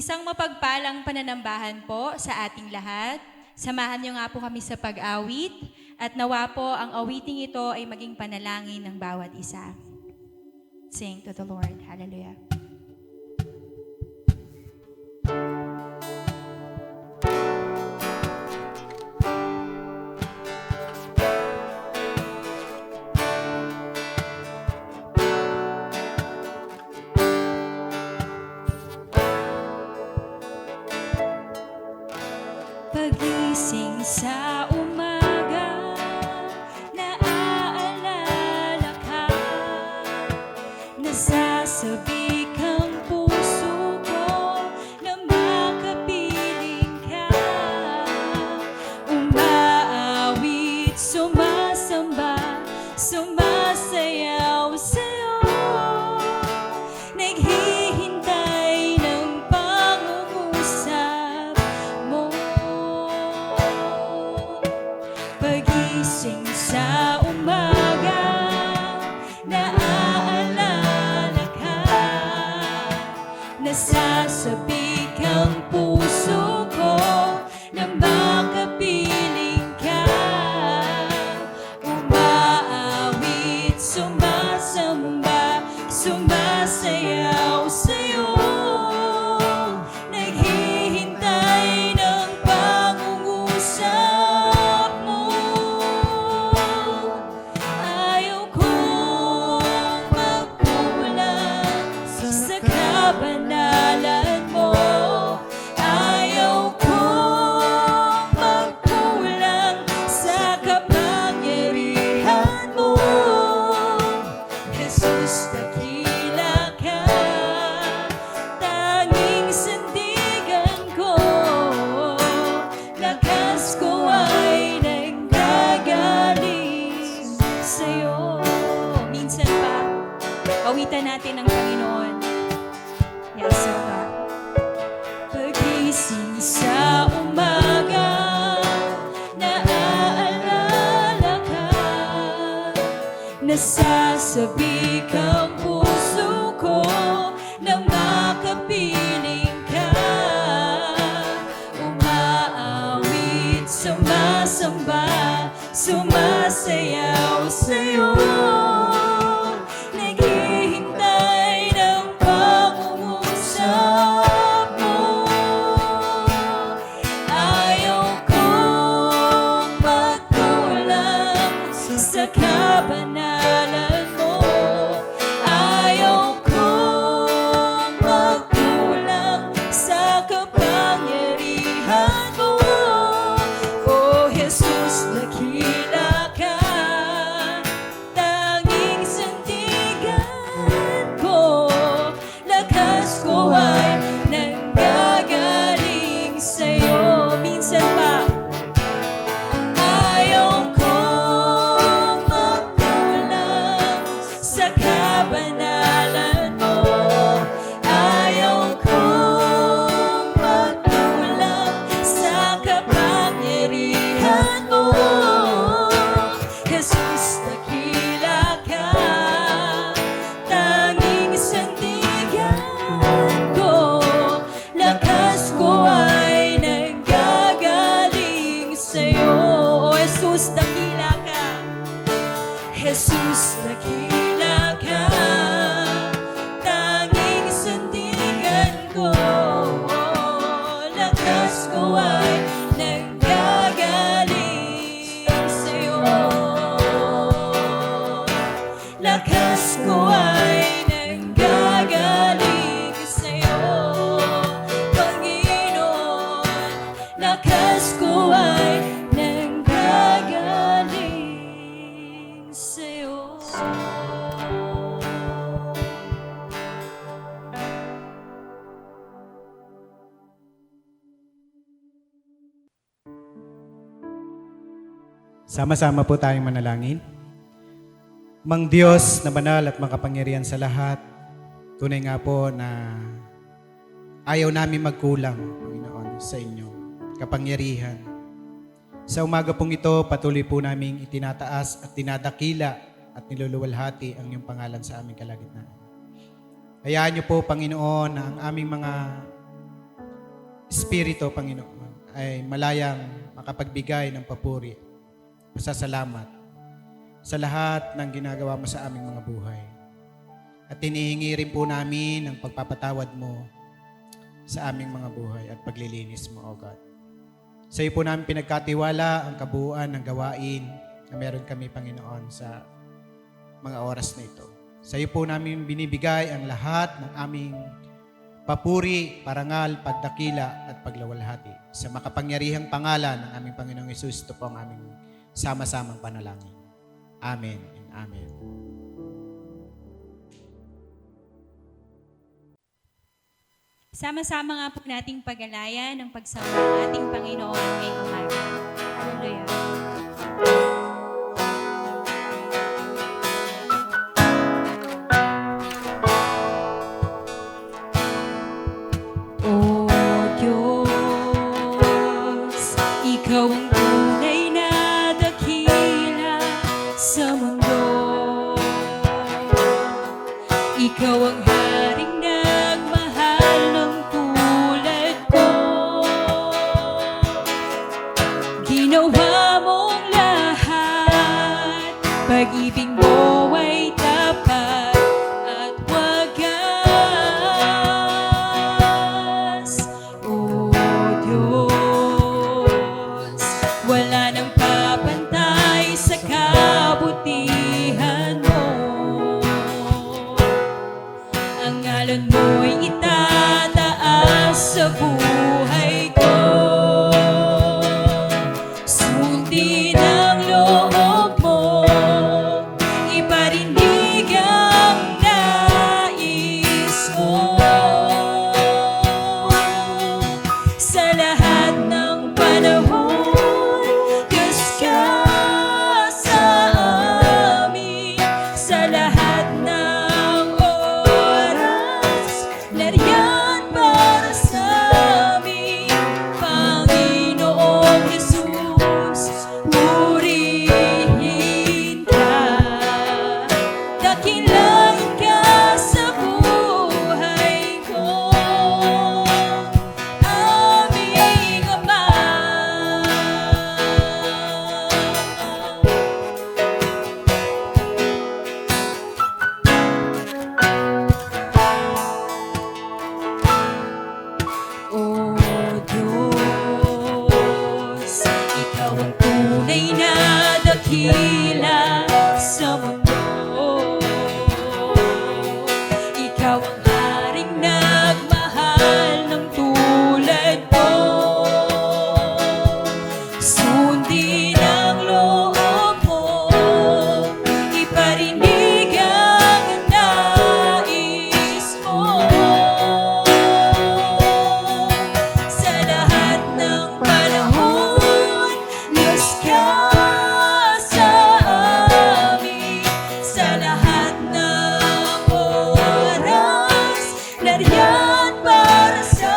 Isang mapagpalang pananambahan po sa ating lahat. Samahan niyo nga po kami sa pag-awit at nawa po ang awiting ito ay maging panalangin ng bawat isa. Sing to the Lord. Hallelujah. Pagising sa umaga, naaalala ka, nasasabik ang puso ko na makapiling ka. Umaawit, sumasamba, sumasayaw sa'yo, naghihintay ng pangungusap mo. Pagising sa umaga, naaalala ka, nasasabik ang puso ko na makapiling ka. Umaawit, sumasamba, sumasayaw sa'yo, naghihintay ng pangungusap mo. Ayaw kong magkulang sa kabanalan mo. Ayaw kong magkulang sa kapangyarihan mo. Jesus, dakila ka, tanging sandigan ko, lakas ko ay nanggagaling sa'yo. Minsan pa, awitan natin ang Panginoon. Yes, sir God. Pagising sa umaga, naaalala ka, nasasabik ang puso ko na makapiling ka. Umaawit, sumasamba, sumasayaw sa'yo, naghihintay ng pangungusap mo. Ayaw kong magkulang sa kabanalan mo. Ayaw kong magkulang sa kapangyarihan mo. O Jesus, dakila ka, tanging sandigan ko, lakas ko ay nanggagaling sa'yo. Minsan pa, ayaw kong magkulang sa kabanalan mo. Ayaw kong magkulang sa kapangyarihan mo. Jesus, dakila ka, tanging sandigan ko, lakas ko ay nanggagaling sa'yo. O Jesus, dakila ka. Jesus, dakila ka, tanging sandigan ko, lakas ko ay nanggagaling sa'yo. Lakas ko ay nanggagaling sa'yo, Panginoon. Lakas ko ay nanggagaling sa'yo. Sama-sama po tayong manalangin. Mang Diyos na banal at makapangyarihan sa lahat, tunay nga po na ayaw namin magkulang, Panginoon, sa inyo, kapangyarihan. Sa umaga pong ito, patuloy po namin itinataas at tinadakila at niluluwalhati ang iyong pangalan sa aming kalagitnaan. Hayaan niyo po, Panginoon, na ang aming mga Espiritu, Panginoon, ay malayang makapagbigay ng papuri, pasasalamat sa lahat ng ginagawa mo sa aming mga buhay. At hinihingi rin po namin ang pagpapatawad mo sa aming mga buhay at paglilinis mo, O God. Sa iyo po namin pinagkatiwala ang kabuuan ng gawain na meron kami, Panginoon, sa mga oras na ito. Sa iyo po namin binibigay ang lahat ng aming papuri, parangal, pagdakila at paglawalhati. Sa makapangyarihang pangalan ng aming Panginoong Hesus, ito po ang aming sama-samang panalangin. Amen and Amen. Sama-sama nga po nating pag-alayan ng pagsamba ng ating Panginoon ngayong umaga. Hallelujah. O Diyos, Ikaw ang tunay na dakila sa mundo. Ikaw ang haring nagmahal ng tulad ko. Ginawa mong lahat, pag-ibig mo ay tapat at wagas. O Diyos, wala nang papantay sa kabutihan mo. Ang ngalan mo'y itataas sa buhay ko. Sundin ang loob mo, iparinig ang nais mo. Sa lahat ng panahon, Diyos ka sa amin. Sa lahat ng oras, nariyan para sa amin. Panginoong Jesus, purihin ka. Dakilain ka sa buhay ko, aming Ama. O Diyos, Ikaw ang tunay na dakila sa mundo. Ikaw ang haring nagmahal ng tulad ko. Sundin ang loob mo, iparinig ang nais mo. Sa lahat ng panahon, Diyos ka sa amin. Sa lahat ng oras, nariyan para sa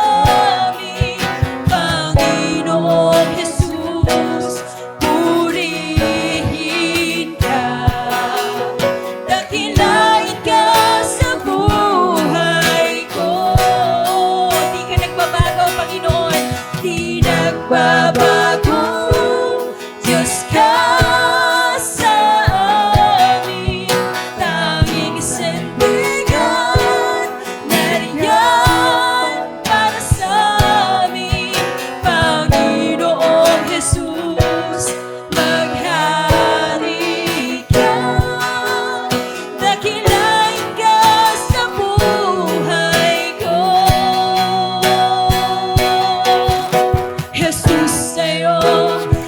amin. Panginoong Jesus, purihin ka. Dakilain ka sa buhay ko. Di ka nagbabago, Panginoon. Di nagbabago. Diyos ka sa amin. Tanging sandigan, nariyan para sa amin. Panginoong Jesus, maghari ka. Dakilain ka sa buhay ko. Jesus, sa'yo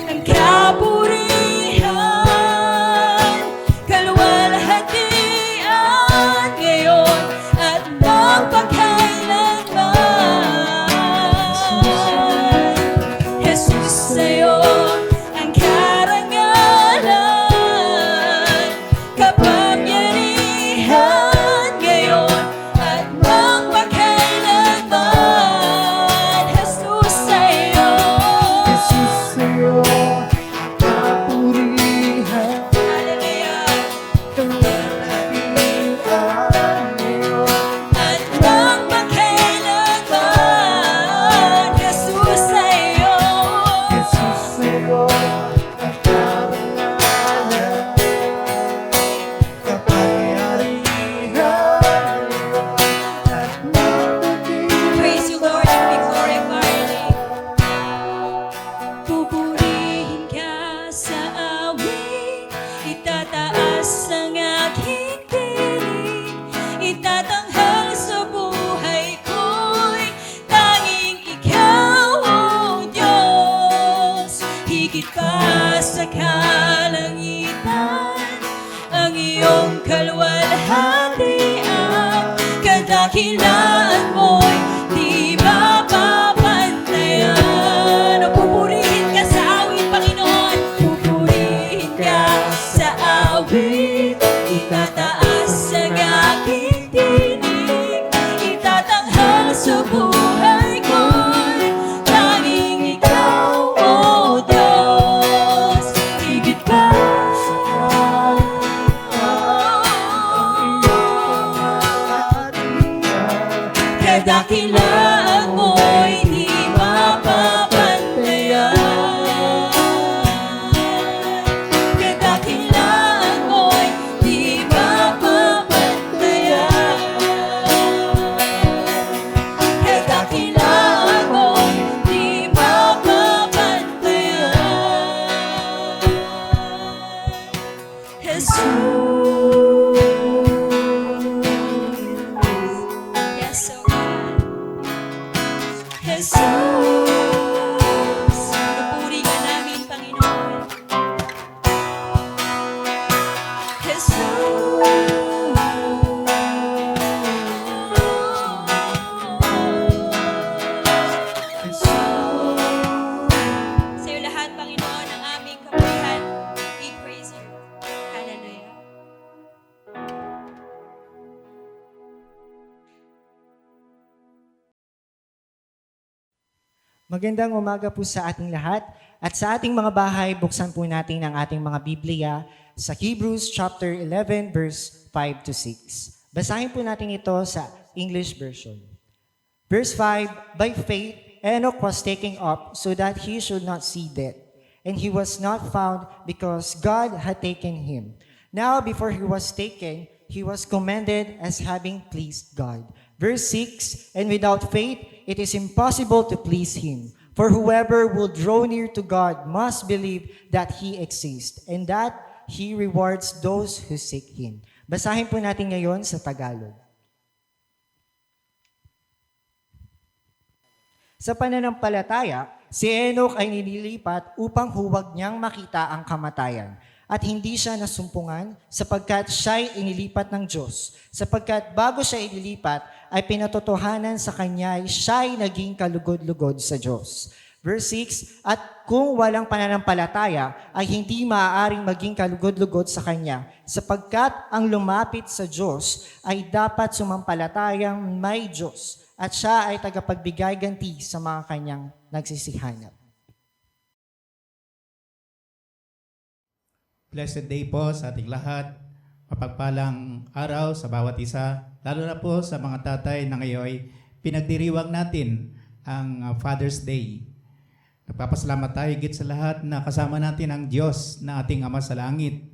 ang kapurihan, kaluwalhatian ngayon at magpakailanman. Jesus, sa'yo ang karangalan, kapangyarihan ngayon at magpakailanman. Jesus, sa'yo. Hallelujah. At magpakailanman. Jesus, Kadakilaan mo'y di mapapantayan. Kadakilaan mo'y di mapapantayan. Kadakilaan mo'y di mapapantayan. Jesus. Yes, oh God. Jesus. Pinupuri ka namin, Panginoon. Sa iyo lahat, Panginoon, ang aming kapurihan. We praise you. Hallelujah. Magandang umaga po sa ating lahat at sa ating mga bahay, buksan po natin ang ating mga Biblia sa Hebrews chapter 11 verse 5 to 6. Basahin po natin ito sa English version. Verse 5, by faith Enoch was taken up so that he should not see death, and he was not found because God had taken him. Now before he was taken, he was commended as having pleased God. Verse 6, and without faith, it is impossible to please Him. For whoever will draw near to God must believe that He exists, and that He rewards those who seek Him. Basahin po natin ngayon sa Tagalog. Sa pananampalataya, si Enoch ay nililipat upang huwag niyang makita ang kamatayan. At hindi siya nasumpungan sapagkat siya'y inilipat ng Diyos. Sapagkat bago siya inilipat, ay pinatotohanan sa kanya siya'y naging kalugod-lugod sa Diyos. Verse 6, at kung walang pananampalataya, ay hindi maaaring maging kalugod-lugod sa kanya, sapagkat ang lumapit sa Diyos ay dapat sumampalatayang may Diyos, at siya ay tagapagbigay ganti sa mga kanyang nagsisihanap. Blessed day po sa ating lahat. Mapagpalang araw sa bawat isa, lalo na po sa mga tatay na ngayon pinagdiriwang natin ang Father's Day. Nagpapasalamat tayo higit sa lahat na kasama natin ang Diyos na ating Ama sa Langit,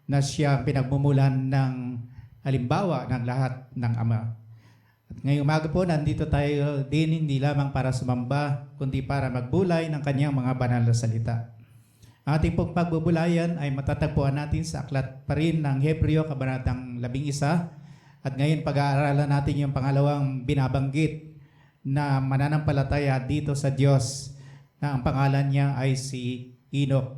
na siya ang pinagmumulan ng halimbawa ng lahat ng Ama. At ngayong umaga po, nandito tayo din hindi lamang para sumamba, kundi para magbulay ng kanyang mga banal na salita. Ang ating pong pagbubulayan ay matatagpuan natin sa aklat pa rin ng Hebreo, Kabanatang 11. At ngayon pag-aaralan natin yung pangalawang binabanggit na mananampalataya dito sa Diyos, na ang pangalan niya ay si Enoch.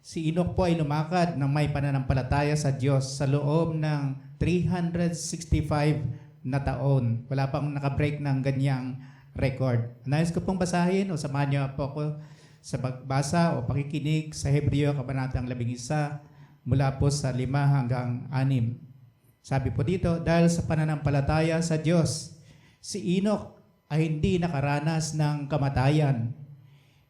Si Enoch po ay lumakad ng may pananampalataya sa Diyos sa loob ng 365 na taon. Wala pang nakabreak ng ganyang record. Nais ko pong basahin o samahan niyo po ako sa pagbasa o pakikinig sa Hebreo Kabanatang 11 mula po sa 5 hanggang 6. Sabi po dito, dahil sa pananampalataya sa Diyos, si Enoch ay hindi nakaranas ng kamatayan.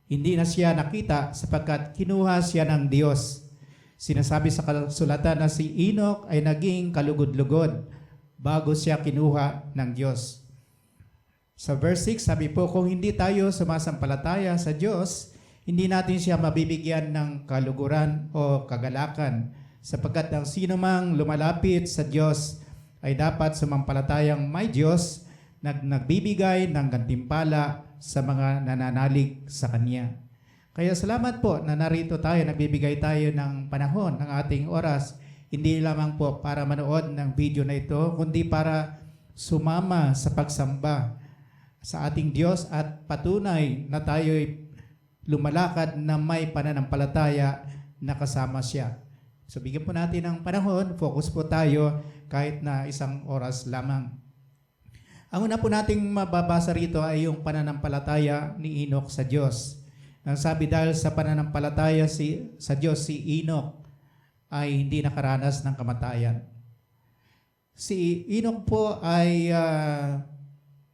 Hindi na siya nakita sapagkat kinuha siya ng Diyos. Sinasabi sa kasulatan na si Enoch ay naging kalugod-lugod bago siya kinuha ng Diyos. Sa verse 6, sabi po, kung hindi tayo sumasampalataya sa Diyos, hindi natin siya mabibigyan ng kaluguran o kagalakan, sapagkat ang sino mang lumalapit sa Diyos ay dapat sumampalatayang may Diyos na nagbibigay ng gantimpala sa mga nananalig sa Kanya. Kaya salamat po na narito tayo, nagbibigay tayo ng panahon, ng ating oras, hindi lamang po para manood ng video na ito, kundi para sumama sa pagsamba sa ating Diyos at patunay na tayo'y lumalakad na may pananampalataya na kasama siya. So bigyan po natin ng panahon, focus po tayo kahit na isang oras lamang. Ang una po nating mababasa rito ay yung pananampalataya ni Enoch sa Diyos. Ang sabi dahil sa pananampalataya sa Diyos, si Enoch ay hindi nakaranas ng kamatayan. Si Enoch po ay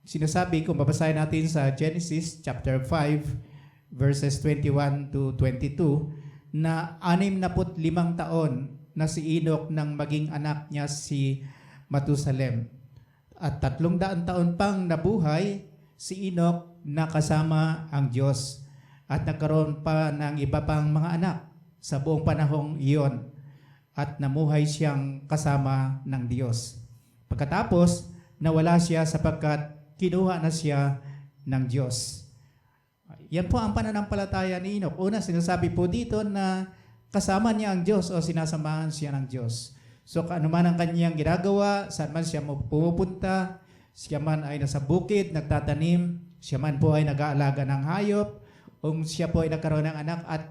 sinasabi, kung babasahin natin sa Genesis chapter 5, verses 21 to 22, na 65 taon na si Enoch nang maging anak niya si Matusalem. at 300 taon pang nabuhay si Enoch na kasama ang Diyos at nagkaroon pa ng iba pang mga anak sa buong panahong iyon at namuhay siyang kasama ng Diyos. Pagkatapos, nawala siya sapagkat kinuha na siya ng Diyos. Yan po ang pananampalataya ni Enoch. Una, sinasabi po dito na kasama niya ang Diyos o sinasamahan siya ng Diyos. So, ano man ang kanyang ginagawa, saan man siya pupunta, siya man ay nasa bukid, nagtatanim, siya man po ay nag-aalaga ng hayop, o siya po ay nagkaroon ng anak at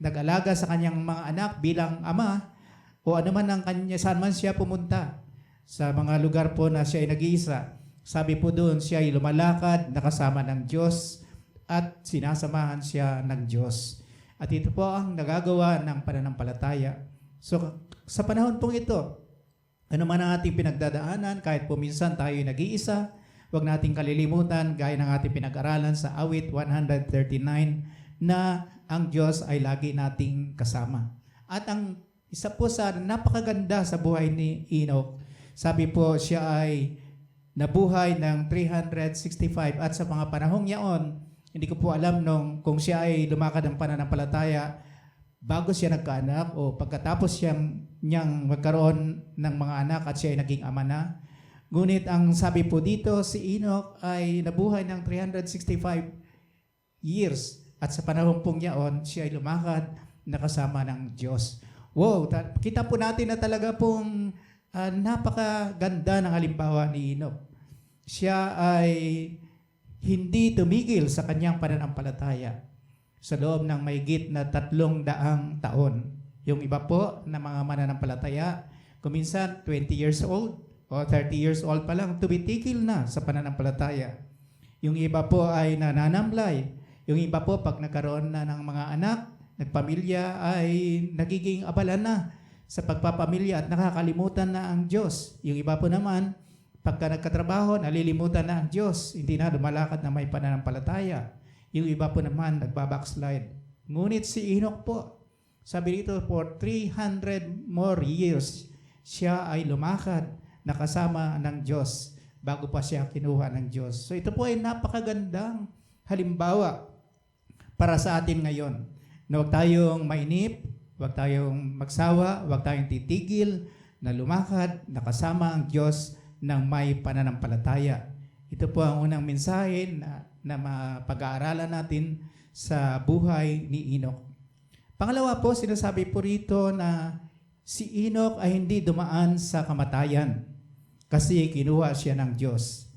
nag-alaga sa kanyang mga anak bilang ama, o ano man ang kanya, saan man siya pumunta, sa mga lugar po na siya ay nag-iisa. Sabi po doon, siya ay lumalakad, nakasama ng Diyos, at sinasamahan siya ng Diyos. At ito po ang nagagawa ng pananampalataya. So, sa panahon pong ito, ano man ang ating pinagdadaanan, kahit po minsan tayo ay nag-iisa, huwag nating kalilimutan, gaya ng ating pinag-aralan sa awit 139, na ang Diyos ay lagi nating kasama. At ang isa po sa napakaganda sa buhay ni Enoch, sabi po siya ay nabuhay ng 365 at sa mga panahong yaon, hindi ko po alam kung siya ay lumakad ng pananampalataya bago siya nagkaanak o pagkatapos niyang magkaroon ng mga anak at siya ay naging ama na. Ngunit ang sabi po dito, si Enoch ay nabuhay ng 365 years at sa panahon pong yaon, siya ay lumakad nakasama ng Diyos. Wow, kita po natin na talaga pong napakaganda ng halimbawa ni Enoch. Siya ay hindi tumigil sa kanyang pananampalataya sa loob ng mahigit na 300 taon. Yung iba po na mga mananampalataya, kuminsan 20 years old o 30 years old pa lang, tumitigil na sa pananampalataya. Yung iba po ay nananamlay. Yung iba po pag nagkaroon na ng mga anak, nagpamilya, ay nagiging abala na sa pagpapamilya at nakakalimutan na ang Diyos. Yung iba po naman, pagka nagkatrabaho, nalilimutan na ang Diyos. Hindi na lumalakad na may pananampalataya. Yung iba po naman, nagbabackslide. Ngunit si Enoch po, sabi dito, for 300 more years, siya ay lumakad nakasama ng Diyos bago pa siya kinuha ng Diyos. So ito po ay napakagandang halimbawa para sa atin ngayon. Na huwag tayong mainip, huwag tayong magsawa, huwag tayong titigil na lumakad nakasama ang Diyos ng may pananampalataya. Ito po ang unang mensahe na mapag-aaralan natin sa buhay ni Enoch. Pangalawa po, sinasabi po rito na si Enoch ay hindi dumaan sa kamatayan kasi kinuha siya ng Diyos.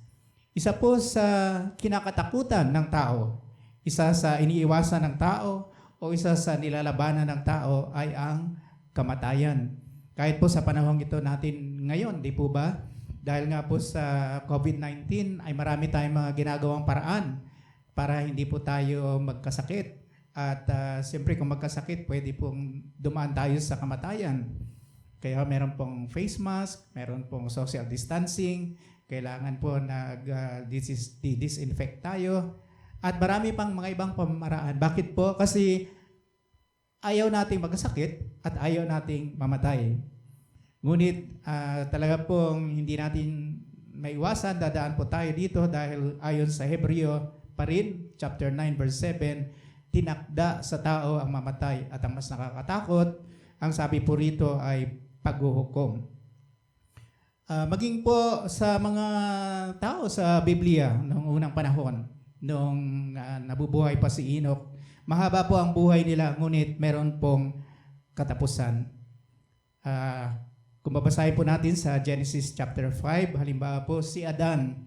Isa po sa kinakatakutan ng tao, isa sa iniiwasan ng tao, o isa sa nilalabanan ng tao ay ang kamatayan. Kahit po sa panahong ito natin ngayon, di po ba? Dahil nga po sa COVID-19 ay marami tayong mga ginagawang paraan para hindi po tayo magkasakit. At siyempre kung magkasakit, pwede pong dumaan tayo sa kamatayan. Kaya meron pong face mask, meron pong social distancing, kailangan po disinfect tayo. At marami pang mga ibang pamamaraan. Bakit po? Kasi ayaw nating magkasakit at ayaw nating mamatay. Ngunit talaga pong hindi natin maiwasan, dadaan po tayo dito dahil ayon sa Hebreo pa rin, chapter 9 verse 7, tinakda sa tao ang mamatay at ang mas nakakatakot, ang sabi po rito ay paghuhukom. Maging po sa mga tao sa Biblia noong unang panahon, noong nabubuhay pa si Enoch, mahaba po ang buhay nila, ngunit meron pong katapusan. Kung babasahin po natin sa Genesis chapter 5, halimbawa po si Adan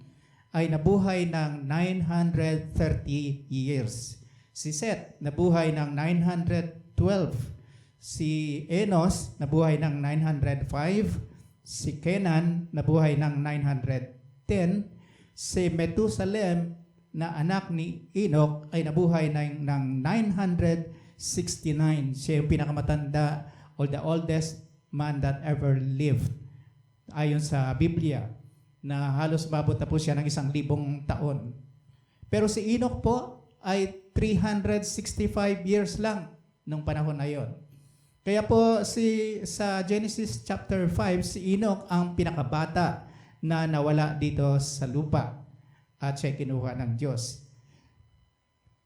ay nabuhay ng 930 years. Si Seth nabuhay ng 912. Si Enos nabuhay ng 905. Si Kenan nabuhay ng 910. Si Methuselah na anak ni Enoch ay nabuhay ng 969. Siya yung pinakamatanda or the oldest man that ever lived. Ayon sa Biblia, na halos babot na po siya ng 1,000 taon. Pero si Enoch po ay 365 years lang nung panahon na yon. Kaya po sa Genesis chapter 5, si Enoch ang pinakabata na nawala dito sa lupa at siya kinuha ng Diyos.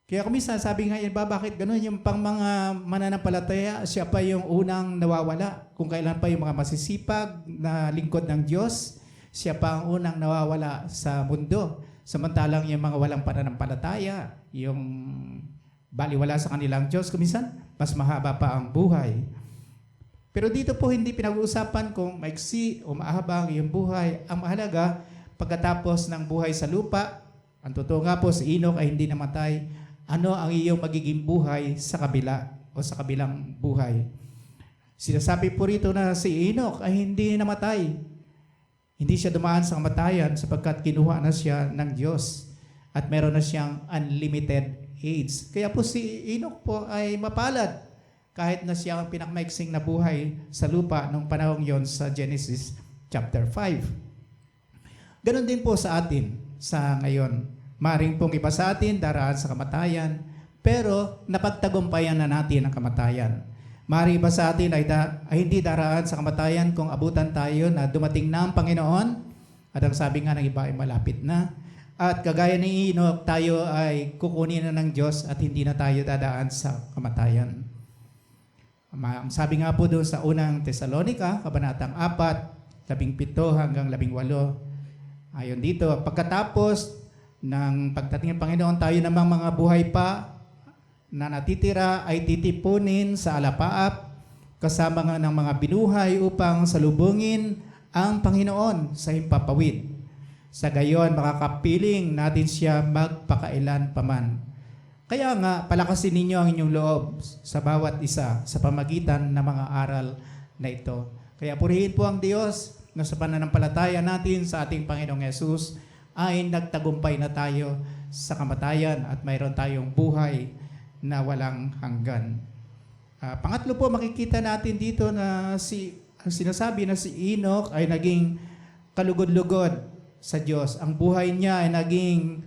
Kaya kung minsan sabi nga, bakit ganun? Yung pang mga mananampalataya, siya pa yung unang nawawala. Kung kailan pa yung mga masisipag na lingkod ng Diyos, siya pa ang unang nawawala sa mundo. Samantalang yung mga walang pananampalataya, yung baliwala sa kanilang Diyos, kuminsan, mas mahaba pa ang buhay. Pero dito po hindi pinag-uusapan kung maiksi o mahaba ang iyong buhay. Ang mahalaga, pagkatapos ng buhay sa lupa, ang totoo nga po si Enoch ay hindi namatay, ano ang iyong magiging buhay sa kabila o sa kabilang buhay. Sinasabi po rito na si Enoch ay hindi namatay. Hindi siya dumaan sa kamatayan sapagkat kinuha na siya ng Diyos at meron na siyang unlimited age. Kaya po si Enoch po ay mapalad kahit na siya ang pinakamaiksing na buhay sa lupa nung panahong yon sa Genesis chapter 5. Ganon din po sa atin sa ngayon. Maring pong iba sa atin daraan sa kamatayan, pero napagtagumpayan na natin ang kamatayan. Maring iba sa atin ay hindi daraan sa kamatayan kung abutan tayo na dumating na ang Panginoon at ang sabi nga ng iba ay malapit na. At kagaya ni Enoch, tayo ay kukunin na ng Diyos at hindi na tayo dadaan sa kamatayan. Ang sabi nga po doon sa unang Tesalonica, Kabanatang 4, 17 hanggang 18. Ayon dito, pagkatapos ng pagdating ng Panginoon, tayo namang mga buhay pa na natitira ay titipunin sa alapaap kasama nga ng mga binuhay upang salubungin ang Panginoon sa himpapawid. Sa gayon, makakapiling natin siya magpakailan paman. Kaya nga, palakasin ninyo ang inyong loob sa bawat isa sa pamagitan ng mga aral na ito. Kaya purihin po ang Diyos na sa pananampalataya natin sa ating Panginoong Yesus ay nagtagumpay na tayo sa kamatayan at mayroon tayong buhay na walang hanggan. Pangatlo po, makikita natin dito na ang sinasabi na si Enoch ay naging kalugod-lugod sa Diyos. Ang buhay niya ay naging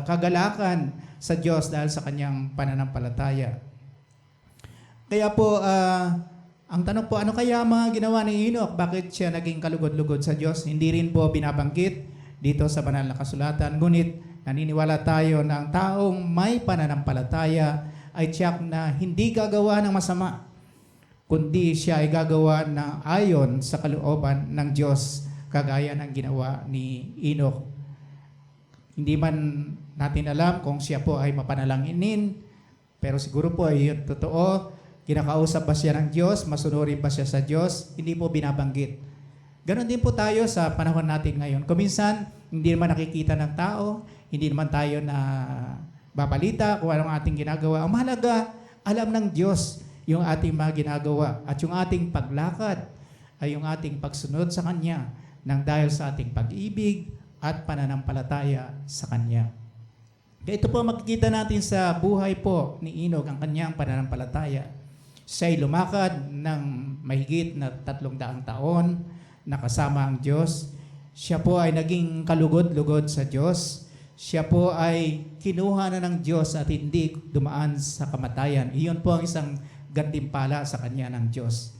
kagalakan sa Diyos dahil sa kanyang pananampalataya. Kaya po, ang tanong po, ano kaya mga ginawa ni Enoch? Bakit siya naging kalugod-lugod sa Diyos? Hindi rin po binabanggit dito sa banal na kasulatan. Ngunit naniniwala tayo na ang taong may pananampalataya ay tiyak na hindi gagawa ng masama, kundi siya ay gagawa ng ayon sa kalooban ng Diyos, kagaya ng ginawa ni Enoch. Hindi man natin alam kung siya po ay mapanalanginin, pero siguro po ay yun totoo. Kinakausap ba siya ng Diyos? Masunurin ba siya sa Diyos? Hindi po binabanggit. Ganon din po tayo sa panahon natin ngayon. Kuminsan, hindi naman nakikita ng tao, hindi naman tayo na babalita kung anong ating ginagawa. Ang mahalaga, alam ng Diyos yung ating mga ginagawa at yung ating paglakad ay yung ating pagsunod sa Kanya nang dahil sa ating pag-ibig at pananampalataya sa Kanya. Kaya ito po makikita natin sa buhay po ni Enoch, ang kanyang pananampalataya. Siya ay lumakad ng mahigit na 300 taon na kasama ang Diyos. Siya po ay naging kalugod-lugod sa Diyos. Siya po ay kinuha na ng Diyos at hindi dumaan sa kamatayan. Iyon po ang isang gantimpala sa kanya ng Diyos.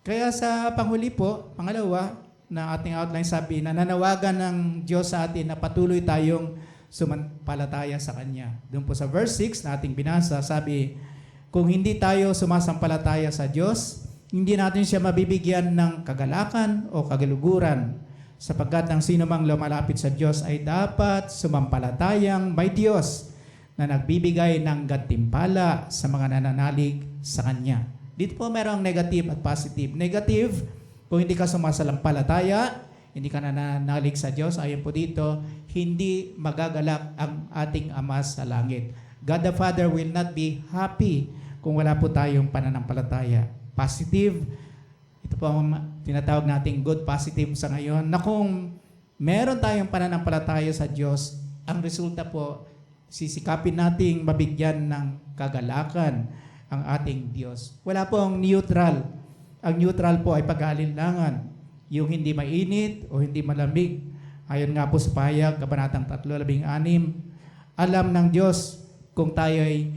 Kaya sa panghuli po, pangalawa, na ating outline sabi na nanawagan ng Diyos sa atin na patuloy tayong sumampalataya sa Kanya. Doon po sa verse 6 na ating binasa, sabi, kung hindi tayo sumasampalataya sa Diyos, hindi natin siya mabibigyan ng kagalakan o kagaluguran, sapagkat ang sino mang lumalapit sa Diyos ay dapat sumampalatayang may Diyos na nagbibigay ng gantimpala sa mga nananalig sa Kanya. Dito po mayroong negative at positive. Negative, kung hindi ka sumasalampalataya, hindi ka nananalig sa Diyos, ayon po dito, hindi magagalak ang ating Ama sa langit. God the Father will not be happy kung wala po tayong pananampalataya. Positive, ito po ang tinatawag nating good positive sa ngayon, na kung meron tayong pananampalataya sa Diyos, ang resulta po, sisikapin nating mabigyan ng kagalakan ang ating Diyos. Wala pong neutral. Ang neutral po ay pag-aalinlangan. Yung hindi mainit o hindi malamig. Ayon nga po sa pahayag, Kabanatang 3:16, alam ng Diyos kung tayo ay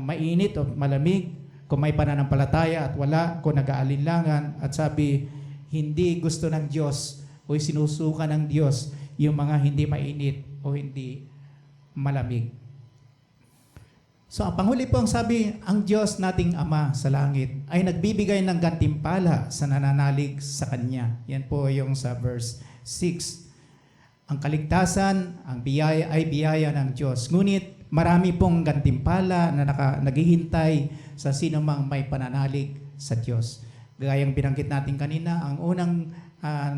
mainit o malamig, kung may pananampalataya at wala, kung nag-aalinlangan. At sabi, hindi gusto ng Diyos o sinusuka ng Diyos yung mga hindi mainit o hindi malamig. So ang panghuli po ang sabi, ang Diyos nating Ama sa langit ay nagbibigay ng gantimpala sa nananalig sa Kanya. Yan po yung sa verse 6. Ang kaligtasan, ang biyaya ay biyaya ng Diyos. Ngunit marami pong gantimpala na naghihintay sa sino mang may pananalig sa Diyos. Gayang binanggit natin kanina, ang unang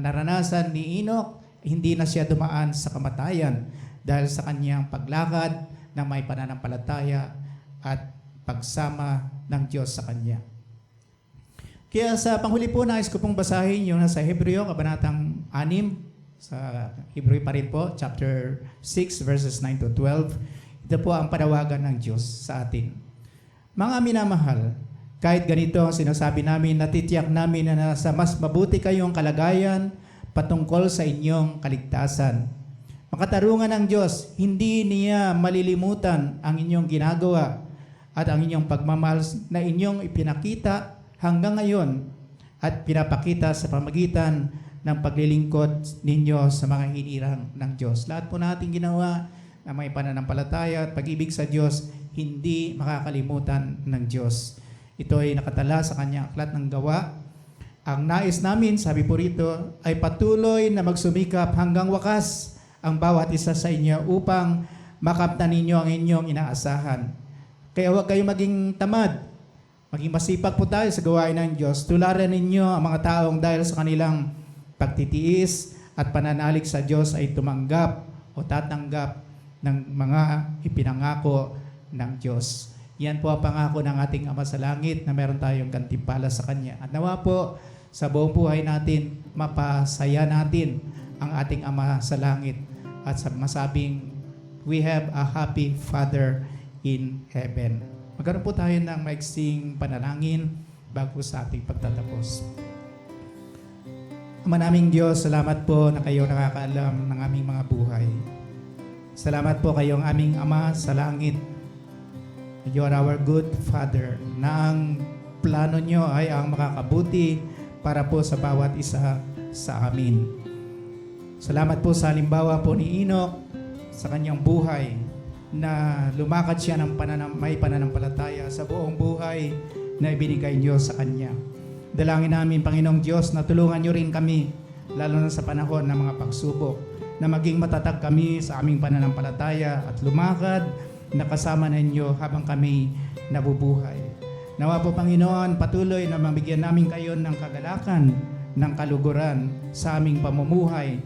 naranasan ni Enoch, hindi na siya dumaan sa kamatayan dahil sa kanyang paglakad ng may pananampalataya at pagsama ng Diyos sa Kanya. Kaya sa panghuli po, nais ko pong basahin yung nasa Hebreo, kabanatang 6, sa Hebreo pa rin po, chapter 6, verses 9 to 12. Ito po ang panawagan ng Diyos sa atin. Mga minamahal, kahit ganito ang sinasabi namin, natitiyak namin na nasa mas mabuti kayong kalagayan patungkol sa inyong kaligtasan. Makatarungan ng Diyos, hindi niya malilimutan ang inyong ginagawa at ang inyong pagmamahal na inyong ipinakita hanggang ngayon at pinapakita sa pamagitan ng paglilingkod ninyo sa mga hinirang ng Diyos. Lahat po natin ginawa na may pananampalataya at pag-ibig sa Diyos, hindi makakalimutan ng Diyos. Ito ay nakatala sa kanyang aklat ng gawa. Ang nais namin, sabi po rito, ay patuloy na magsumikap hanggang wakas ang bawat isa sa inyo upang makamtan ninyo ang inyong inaasahan. Kaya huwag kayong maging tamad. Maging masipag po tayo sa gawain ng Diyos. Tularan ninyo ang mga taong dahil sa kanilang pagtitiis at pananalig sa Diyos ay tumanggap o tatanggap ng mga ipinangako ng Diyos. Yan po ang pangako ng ating Ama sa Langit na meron tayong gantimpala sa Kanya. At nawa po sa buong buhay natin, mapasaya natin ang ating Ama sa Langit at masabing, we have a happy Father in heaven. Magkaroon po tayo ng maiksing panalangin bago sa ating pagtatapos. Ama naming Diyos, salamat po na kayo nakakaalam ng aming mga buhay. Salamat po kayong aming Ama sa langit. You are our good Father na ang plano nyo ay ang makakabuti para po sa bawat isa sa amin. Salamat po sa halimbawa po ni Enoch sa kanyang buhay na lumakad siya ng may pananampalataya sa buong buhay na ibinigay niyo sa kanya. Dalangin namin, Panginoong Diyos, na tulungan niyo rin kami, lalo na sa panahon ng mga pagsubok, na maging matatag kami sa aming pananampalataya at lumakad na kasama ninyo habang kami nabubuhay. Nawa po, Panginoon, patuloy na mabigyan namin kayo ng kagalakan, ng kaluguran sa aming pamumuhay.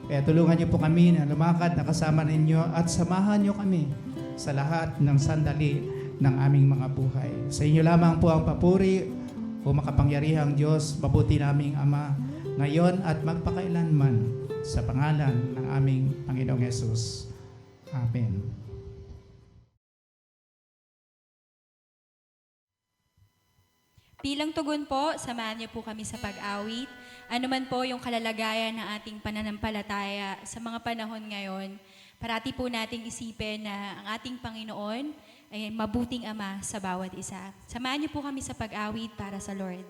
Kaya tulungan niyo po kami na lumakad na kasama ninyo at samahan niyo kami sa lahat ng sandali ng aming mga buhay. Sa inyo lamang po ang papuri o makapangyarihang Diyos, mabuti naming Ama, ngayon at magpakailanman, sa pangalan ng aming Panginoong Yesus. Amen. Bilang tugon po, samahan niyo po kami sa pag-awit. Ano man po yung kalalagayan ng ating pananampalataya sa mga panahon ngayon, parati po nating isipin na ang ating Panginoon ay mabuting Ama sa bawat isa. Samahan niyo po kami sa pag-awit para sa Lord.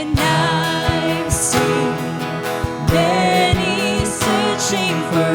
And I've seen many searching for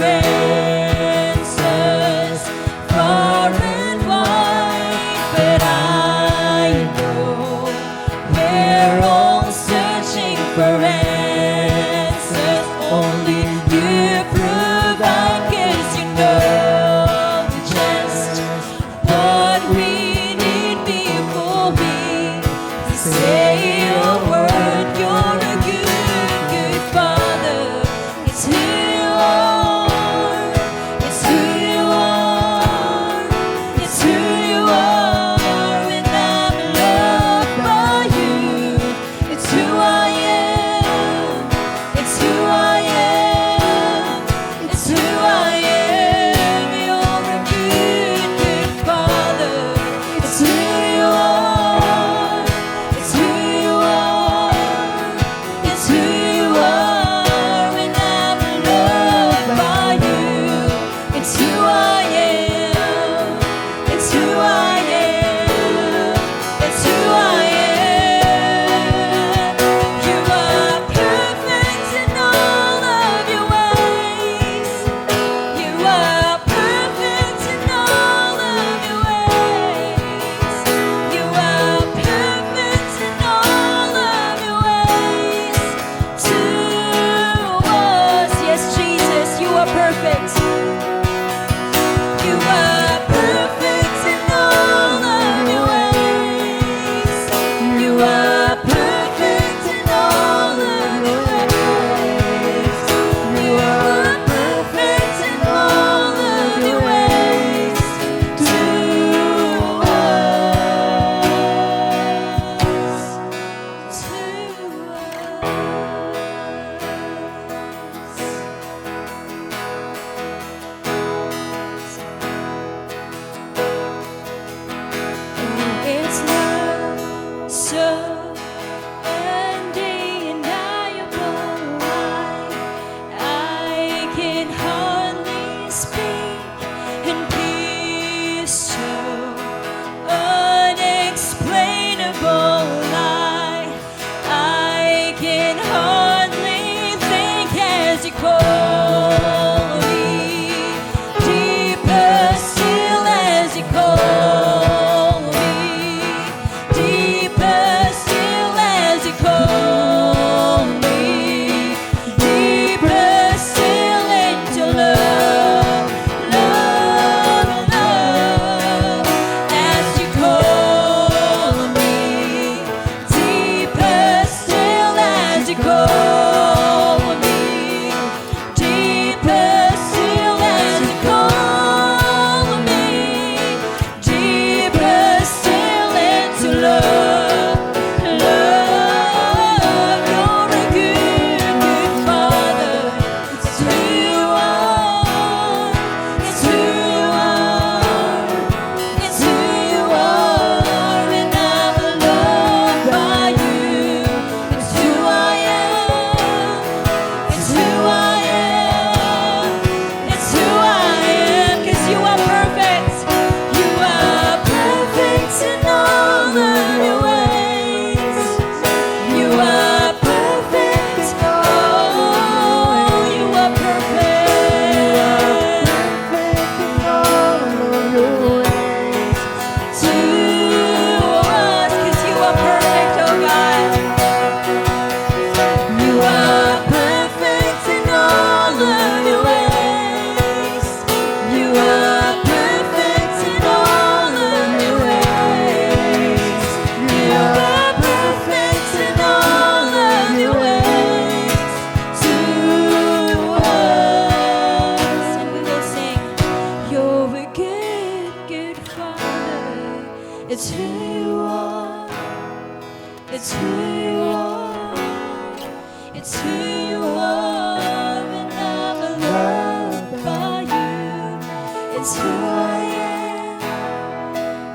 It's who I am.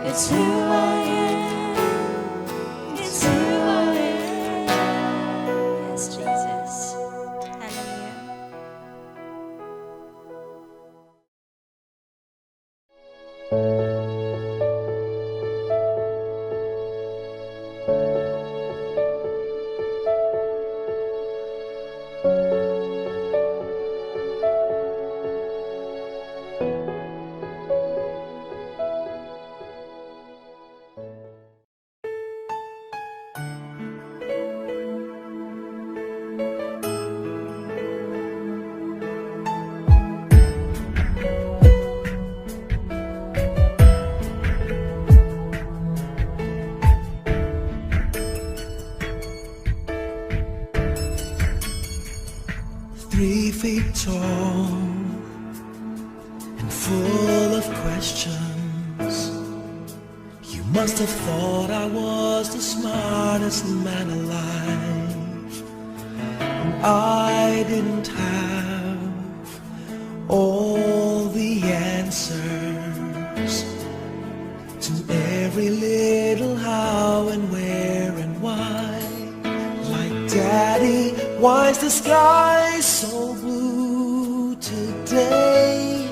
It's who I am. It's who I am. Yes, Jesus. Hallelujah. Three feet tall and full of questions. You must have thought I was the smartest man alive. And I didn't have all the answers to every little how and where and why. Like Daddy, why's the sky so blue today?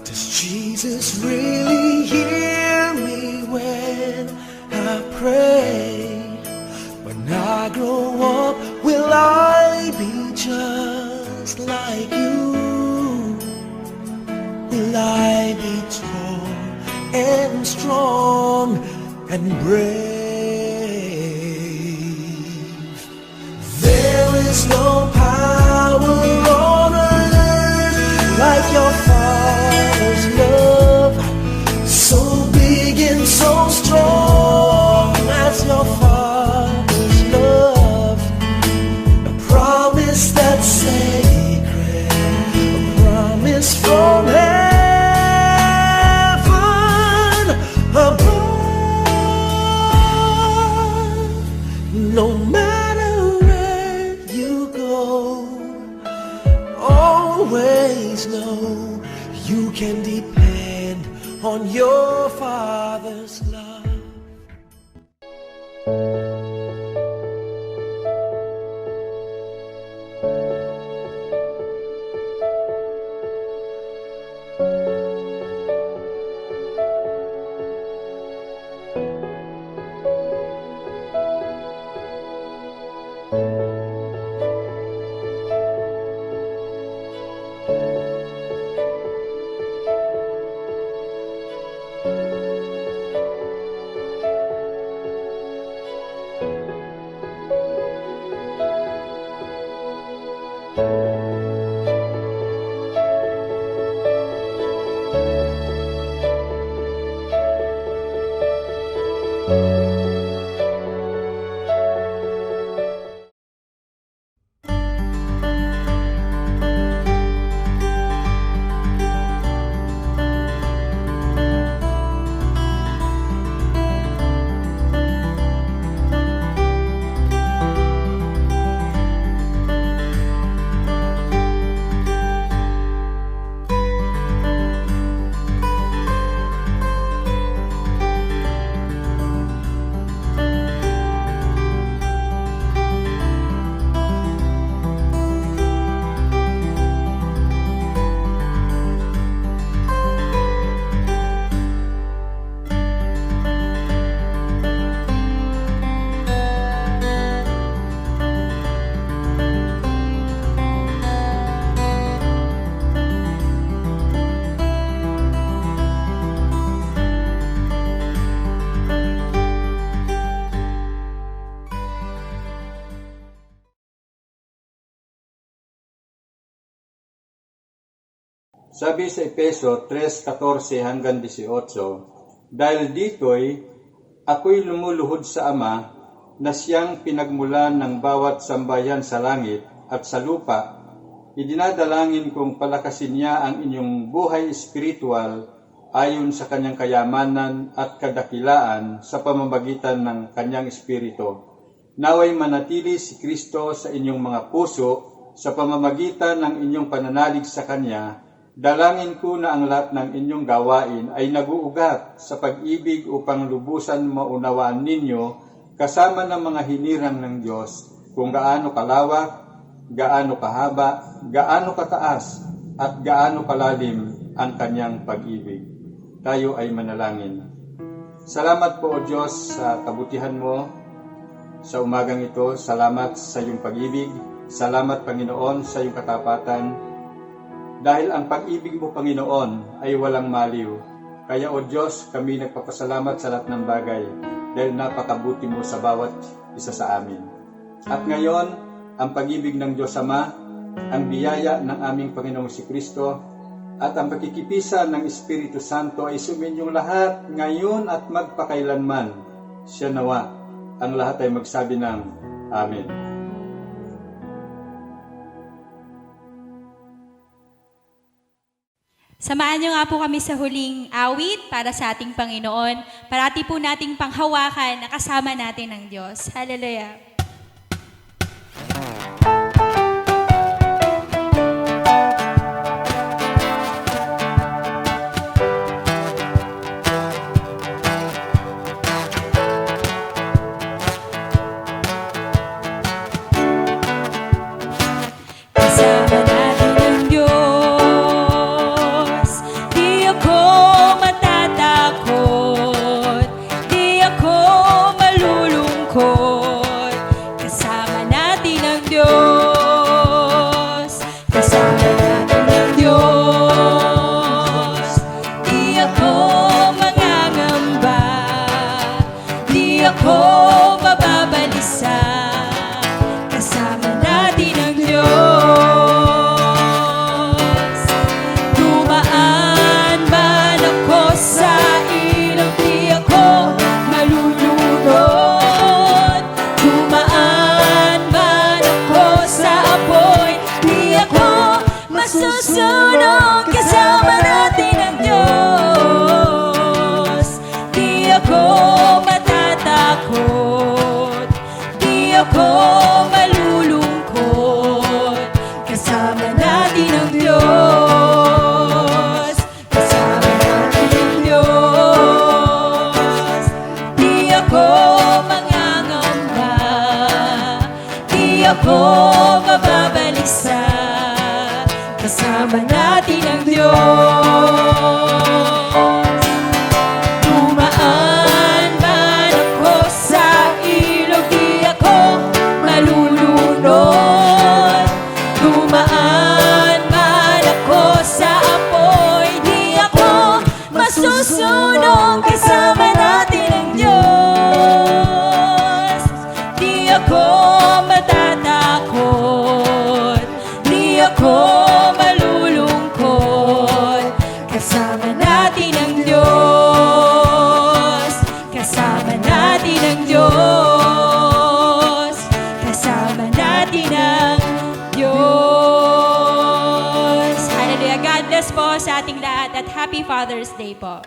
Does Jesus really hear me when I pray? When I grow up, will I be just like you? Will I be tall and strong and brave? There is no power on earth like your Father's love, so big and so strong as your Father's love. A promise that's sacred, a promise from heaven above. No matter where you go, always know you can depend on your Father's love. Sabi sa Efeso 3:14 hanggang 18, dahil dito'y ako'y lumuluhod sa Ama na siyang pinagmulan ng bawat sambayan sa langit at sa lupa. Idinadalangin kong palakasin niya ang inyong buhay espiritual ayon sa kanyang kayamanan at kadakilaan sa pamamagitan ng kanyang espiritu. Naway manatili si Kristo sa inyong mga puso sa pamamagitan ng inyong pananalig sa Kanya, Dalangin ko na ang lahat ng inyong gawain ay naguugat sa pag-ibig upang lubusan maunawaan ninyo kasama ng mga hinirang ng Diyos kung gaano kalawak, gaano kahaba, gaano kataas, at gaano kalalim ang kanyang pag-ibig. Tayo ay manalangin. Salamat po o Diyos sa kabutihan mo sa umagang ito. Salamat sa iyong pag-ibig. Salamat Panginoon sa iyong katapatan. Dahil ang pag-ibig mo Panginoon ay walang maliw. Kaya o Diyos, kami nagpapasalamat sa lahat ng bagay dahil napakabuti mo sa bawat isa sa amin. At ngayon, ang pag-ibig ng Diyos Ama, ang biyaya ng aming Panginoong Sikristo, at ang pagkikipisan ng Espiritu Santo ay suminyong lahat ngayon at magpakailanman. Siya nawa, ang lahat ay magsabi ng Amen. Samahan niyo nga po kami sa huling awit para sa ating Panginoon. Parati po nating panghawakan na kasama natin ang Diyos. Hallelujah. Kasama natin ang Diyos, di ako matatakot, di ako malulungkot. Kasama natin ang Diyos, kasama natin ang Diyos. Di ako mangangamba, di ako mababalisa. Kasama natin ang Diyos. Dumaan man ako sa ilog, di ako malulunod. Dumaan man ako sa apoy, di ako masusunog. Kasama natin ang Diyos. Di ako matatakot, di ako malulungkot. Kasama natin ang Diyos. Kasama natin ang Diyos. Di ako mangangamba, di ako mababalisa. Kasama natin ang Diyos. Dumaan man ako sa ilog, di ako malulunod. Dumaan man ako sa apoy, di ako masusunog. Kasama natin ang Diyos. Di ako matatakot, di ako malulungkot. Kasama natin ang Diyos. Kasama natin ang Diyos. Kasama natin ang Diyos. Hallelujah. God bless po sa ating lahat at Happy Father's Day po.